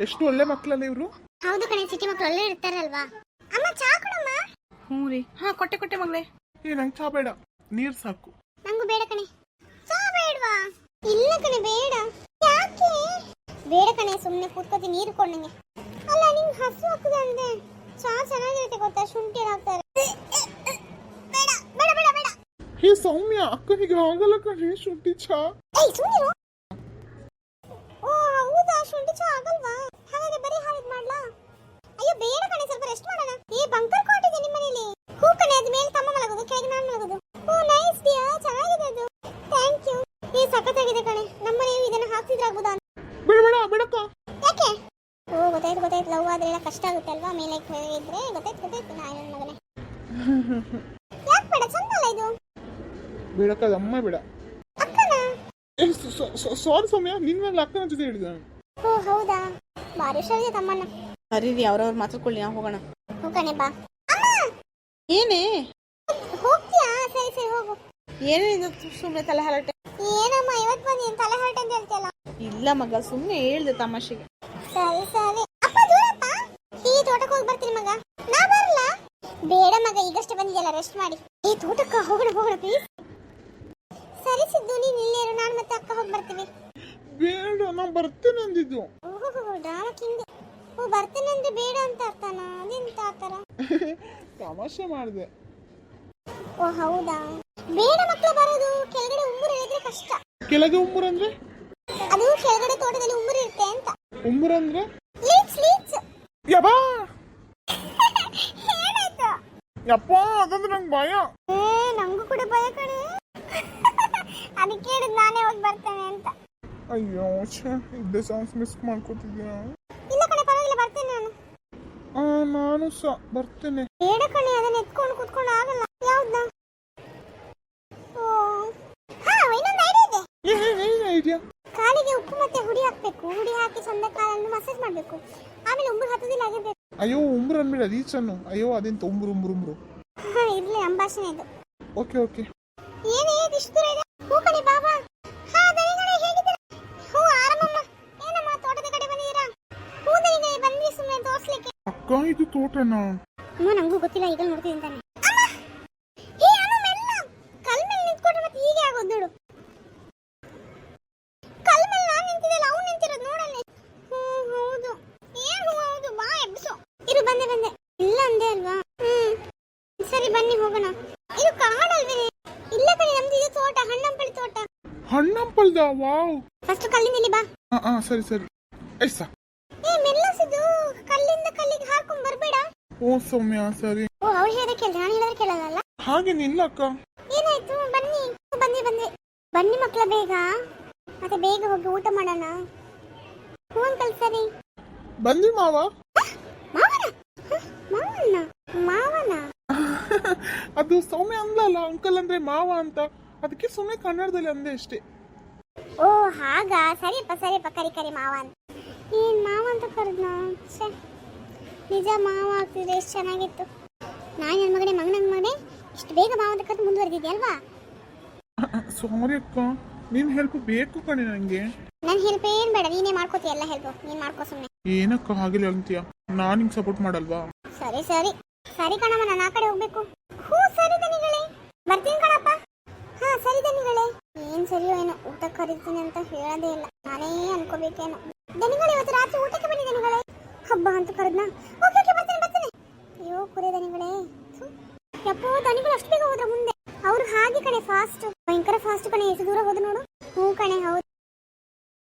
ಎಷ್ಟು ಒಳ್ಳೆ ಮಕ್ಕಳಲ್ಲ ಇವರು. ಹೌದು ಕಣೆ, ಸಿಟಿ ಮಕ್ಕಳು ಒಳ್ಳೆ ಇರ್ತಾರಲ್ವಾ. ಅಮ್ಮ ಚಾ ಕೊಡಮ್ಮ. ಹ್ಞೂ ರೀ. ಹಾ ಕೊಟ್ಟೆ ಮಗಳೇ. ನಂಗೆ ಚಾ ಬೇಡ, ನೀರ್ ಸಾಕು. ನಂಗೂ ಬೇಡ ಕಣೆ. ಚಾ ಬೇಡವಾ? ಇಲ್ಲ ಕಣೆ ಬೇಡ. ಯಾಕೆ ಬೇಡ ಕಣೆ, ಸುಮ್ಮನೆ ಕೂತ್ಕೋತಿ ನೀರು ಕೊಡಂಗೆ. ಅಲ್ಲ ನಿಂಗೆ ಹಸು ಹಾಕುದು ಅಂದ್ರೆ ಚಾ ಚೆನ್ನಾಗಿರುತ್ತೆ ಗೊತ್ತಾ, ಶುಂಠಿ ಹಾಕ್ತಾರೆ. ಬೇಡ ಬೇಡ ಬೇಡ ಬೇಡ. ಹೇ ಸೌಮ್ಯ, ಅಕ್ಕನಿಗೆ ಆಗಲ್ಲ ಕಣೆ ಶುಂಠಿ ಚಾ. ಏಯ್ ಸುಮ್ಮನೆ. ಓ ಹೌದಾ, ಶುಂಠಿ ಚಾ ಆಗಲ್ವಾ? ಹಾಗಾದ್ರೆ ಬರೀ ಹಾಲಿದ್ ಮಾಡ್ಲಾ? ಅಯ್ಯೋ ಬೇಡ ಕಣೆ, ಸ್ವಲ್ಪ ರೆಸ್ಟ್ ಮಾಡೋಣ. ಈ ಬಂಕರ್ ಕಾಟ್ ಇದೆ ನಿಮ್ಮ ಮನೇಲಿ? ಹೂ ಕಣೆ, ಅದ ಮೇಲೆ ತಮ್ಮ ಮಲಗೋದು, ಕೆಳಗೆ ನಾನು ಮಲಗೋದು. ಓ ನೈಸ್ ಡಿಯರ್, ಚೆನ್ನಾಗಿದೆ ಅದು. Thank you. ಈ ಸಖತ್ತಾಗಿದೆ ಕಣೆ. ನಮ್ಮ ಮನೆಯು ಇದನ್ನ ಹಾಕ್ತಿದ್ರಾಗ್ಬೋದಾ? ಬೇಡ ಬೇಡ ಬೇಡಕ್ಕ. ಯಾಕೆ? ಓ ಗೊತ್ತಾಯ್ತು, ಲವ್ ಆದ್ರೆ ಎಲ್ಲ ಕಷ್ಟ ಆಗುತ್ತೆ ಅಲ್ವಾ, ಮೇಲೆ ಇದ್ರೆ ಗೊತ್ತಾಯ್ತು ನಾನು ಮಗನೇ. ಯಾಕೆ ಬೇಡ, ಚಂದ ಅಲ್ಲ ಇದು. ಬೇಡಕ್ಕ, ಅಮ್ಮ ಬೇಡ. ಅಕ್ಕನ? ಸಾರಿ ಸೌಮ್ಯ, ನಿನ್ ಮೇಲೆ ಅಕ್ಕನ ಜೊತೆ ಹೇಳಿದ. ಓ ಹೌದಾ, ಬಾರಿ ಹುಷಾರಿದೆ ತಮ್ಮನ್ನ. ಸರಿ ರೀ, ಅವ್ರವ್ರು ಮಾತಾಡ್ಕೊಳ್ಳಿ, ನಾವು ಹೋಗೋಣ. ಹೋಗಣೆ ಬಾ. ಏನೇ ಹೋಗ್ತೀಯಾ? ಸರಿ ಸರಿ ಹೋಗು. ಏನೇನಿದು ಸುಮ್ಮನೆ ತಲೆ ಹರಟೆ? ಏನಮ್ಮ ಇವತ್ತು ಬಂದು ತಲೆ ಹರಟೆ ಅಂತ ಹೇಳ್ತಿಯಲ್ಲ? ಇಲ್ಲ ಮಗ, ಸುಮ್ಮನೆ ಹೇಳ್ದೆ ತಮಾಷೆಗೆ. ಸರಿ ಸರಿ. ಅಪ್ಪ ದೂರಪ್ಪ, ಈ ತೋಟಕ್ಕೆ ಹೋಗಿ ಬರ್ತೀನಿ ಮಗ. ನಾ ಬರಲ್ಲ. ಬೇಡ ಮಗ, ಈಗಷ್ಟೇ ಬಂದಿದೆಯಲ್ಲ, ರೆಸ್ಟ್ ಮಾಡಿ. ಈ ತೋಟಕ್ಕ ಹೋಗೋಣ ಪ್ಲೀಸ್. ಸರಿ ಸಿದ್ದು, ನೀನ್ ಇಲ್ಲೇ ಇರು, ನಾನು ಮತ್ತೆ ಅಕ್ಕ ಹೋಗಿ ಬರ್ತೀವಿ. ಬೇಡ, ನಾ ಬರ್ತೇನೆ ಅಂದಿದ್ದು. ಓಹೋ ಡ್ರಾಮಾ ಕಿಂಗ್. ಓ ಬರ್ತೇನೆ ಅಂದ್ರೆ ಬೇಡ ಅಂತ ಅರ್ಥನಾ? ಅದೆಂತ ಆತರ? ತಮಾಷೆ ಮಾಡಿದೆ. ಓ ಹೌದಾ, ಬೇಡ ಮಕ್ಕಳು ಬರೋದು. ಕೆಳಗಡೆ ಉಮ್ಮೂರು ಹೇಳಿದ್ರೆ ಕಷ್ಟ. ಕೆಳಗೆ ಉಮ್ಮೂರ್ ಅಂದ್ರೆ? ಅದು ಕೆಳಗಡೆ ತೋಟದಲ್ಲಿ ಉಮ್ಮೂರು ಇರುತ್ತೆ ಅಂತ. ಉಮ್ಮೂರ್ ಅಂದ್ರೆ? ಲೀಚ್. ಯಬ್ಬಾ, ಏನಾಯ್ತು? ಯಪ್ಪ, ಅದಂದ್ರೆ ನಂಗೆ ಭಯ. ನಂಗೂ ಕೂಡ ಭಯ ಕಣೆ. ಅದಕ್ಕೆ ಹೇಳಿದ್ ನಾನೇ ಹೋಗಿ ಬರ್ತೇನೆ ಅಂತ. ಅಯ್ಯೋ ಇದ್ದೆ ಸಾಂಗ್ಸ್ ಮಿಸ್ ಮಾಡ್ಕೋತಿದ್ಯಾ? ಇಲ್ಲ ಕಣೆ, ಪರವಾಗಿಲ್ಲ, ಬರ್ತೇನೆ ನಾನು. ನಾನು ಸಹ ಬರ್ತೇನೆ. ಬೇಡ ಕಣೆ, ಅದನ್ನ ಎತ್ಕೊಂಡು ಕೂತ್ಕೊಂಡು ಆಗಲ್ಲ. ಯಾವ್ದಾ? ಓ ಹಾ, ಇನ್ನೊಂದು ಐಡಿಯಾ ಇದೆ. ಏನ್ ಐಡಿಯಾ? ಕಾಲಿಗೆ ಉಪ್ಪು ಮತ್ತೆ ಹುಡಿ ಹಾಕ್ಬೇಕು. ಹುಡಿ ಹಾಕಿ ಚಂದ ಕಾಲನ್ನು ಮಸಾಜ್ ಮಾಡ್ಬೇಕು. ಆಮೇಲೆ ಉಂಗುರು ಹತ್ತದಿಲ್ಲ ಆಗಿರ್ಬೇಕು. ಅಯ್ಯೋ ಉಂಬ್ರು ಅನ್ಬೇಡ, ರೀಚ್ ಅನ್ನು. ಅಯ್ಯೋ ಅದೆಂತ ಉಂಬ್ರು. ಇರ್ಲಿ, ಅಂಬಾಷಣೆ ಇದು. ಓಕೆ. ಏನೇ ಇಷ್ಟು ದೂರ ಇದೆ? ಹೂ ಕಣೆ ಬಾಬಾ. ಹಾ ದನಿಗಳೇ, ಹೇಗಿದ್ದೀರಾ? ಹೂ ಆರಾಮಮ್ಮ. ಏನಮ್ಮ ತೋಟದ ಕಡೆ ಬಂದಿದ್ದೀರಾ? ಹೂ ದನಿಗಳೇ, ಬನ್ನಿ ಸುಮ್ಮನೆ ತೋರ್ಸ್ಲಿಕ್ಕೆ. ಅಕ್ಕ, ಇದು ತೋಟನಾ? ನಂಗೂ ಗೊತ್ತಿಲ್ಲ, ಈಗ ನೋಡ್ತೀನಿ ತಾನೆ. ಕಲ್ ಮೇಲೆ ನಿಂತ್ಕೊಂಡ್ರೆ ಮತ್ತೆ ಹೀಗೆ ಆಗೋದು ನೋಡು. ಕಲ್ ಮೇಲೆ ನಾನು ನಿಂತಿದ್ದಲ್ಲ, ಅವ್ನು ನಿಂತಿರೋದು ನೋಡಲ್ಲಿ. ಹೌದು. ಏನ್ ಹೌದು, ಬಾ ಎಬ್ಸು. ಇರು, ಬಂದೆ. ಇಲ್ಲ ಅಂದೆ ಅಲ್ವಾ? ಸರಿ ಬನ್ನಿ ಹೋಗೋಣ. ಇದು ಕಾಡಲ್ವೇನೆ? ಇಲ್ಲ ಕಣೆ, ನಮ್ದು ಇದು ತೋಟ, ಹಣ್ಣಂಪಳಿ ತೋಟ. ಹಣ್ಣಂಪಲ್ದ? ವಾವ್. ಫಸ್ಟ್ ಕಲ್ಲಿಂದ ಇಲ್ಲಿ ಬಾ. ಸರಿ. ಐಸಾ ಮೆಲ್ಲಸಿದು, ಕಲ್ಲಿಂದ ಕಲ್ಲಿಗೆ ಹಾಕೊಂಡ್ ಬರ್ಬೇಡ. ಓ ಸೌಮ್ಯ, ಸರಿ. ಓ ಅವ್ರು ಹೇಳಿದ್ರೆ ಕೇಳ, ನಾನು ಹೇಳಿದ್ರೆ ಕೇಳಲ್ಲ. ಹಾಗೇನಿಲ್ಲ ಅಕ್ಕ. ಏನಾಯ್ತು? ಬನ್ನಿ ಮಕ್ಕಳ, ಬೇಗ. ಮತ್ತೆ ಬೇಗ ಹೋಗಿ ಊಟ ಮಾಡೋಣ. ಹೂ ಅಂಕಲ್, ಸರಿ. ಬಂದಿ ಮಾವ. ಮಾವನ ಅದು ಸೌಮ್ಯ ಅಂದ್ಲಲ್ಲ, ಅಂಕಲ್ ಅಂದ್ರೆ ಮಾವ ಅಂತ, ಅದಕ್ಕೆ ಸುಮ್ಮನೆ ಕನ್ನಡದಲ್ಲಿ ಅಂದೆ ಅಷ್ಟೇ. ಓ ಹಾಗ, ಸರಿಯಪ್ಪ ಕರಿ ಮಾವ ಅಂತ. ಏನ್ ಮಾವ ಅಂತ ಕರೆದ್ನ? ನಿಜ ಮಾವ ಆಗ್ತಿದ್ರೆ ಎಷ್ಟು ಚೆನ್ನಾಗಿತ್ತು. ನನ್ನ ಮಗನೇ ಇಷ್ಟು ಬೇಗ ಮಾವ ಅಂತ ಕರೆದು ಮುಂದುವರೆದಿದ್ದೆ ಅಲ್ವಾ? ಸಾರಿ ಅಕ್ಕ, ನಿನ್ ಹೆಲ್ಪ್ ಬೇಕು ಕಣೆ ನಂಗೆ. ನನ್ ಹೆಲ್ಪ್ ಏನ್ ಬೇಡ, ನೀನೇ ಮಾಡ್ಕೋತೀಯ ಎಲ್ಲ ಹೆಲ್ಪ್. ನೀನ್ ಮಾಡ್ಕೋ ಸುಮ್ಮನೆ. ಏನಕ್ಕ ಹಾಗೆ ಅಂತೀಯ? ನಾನು ನಿಂಗೆ ಸಪೋರ್ಟ್ ಮಾಡಲ್ವಾ? ಸರಿ ಕಣಮ್ಮ, ನಾನು ಆ ಕಡೆ ಹೋಗ್ಬೇಕು. ಹೂ ಸರಿ ದನಿಗಳೇ, ಬರ್ತೀನಿ ಕಣಪ್ಪ. ಹಾ ಸರಿ ದನಿಗಳೇ. ಏನ್ ಸರಿಯೋ ಏನೋ, ಊಟ ಕರಿತೀನಿ ಅಂತ ಹೇಳೋದೇ ಇಲ್ಲ, ನಾನೇ ಅನ್ಕೋಬೇಕೇನೋ. ದನಿಗಳೇ, ಇವತ್ತು ರಾತ್ರಿ ಊಟಕ್ಕೆ ಬನ್ನಿ ದನಿಗಳೇ. ಹಬ್ಬ ಅಂತ ಕರೆದ್ನ? ಓಕೆ ಬರ್ತೀನಿ. ಅಯ್ಯೋ ಕುರೆ ದನಿಗಳೇ, ಯಪ್ಪೋ ದನಿಗಳು ಅಷ್ಟು ಬೇಗ ಹೋದ್ರ ಮುಂದೆ. ಅವ್ರು ಹಾಗೆ ಕಣೆ, ಫಾಸ್ಟ್, ಭಯಂಕರ ಫಾಸ್ಟ್ ಕಣೆ. ಎಷ್ಟು ದೂರ ಹೋದ್ರು ನೋಡು. ಹ್ಞೂ ಕಣೆ, ಹೌದು.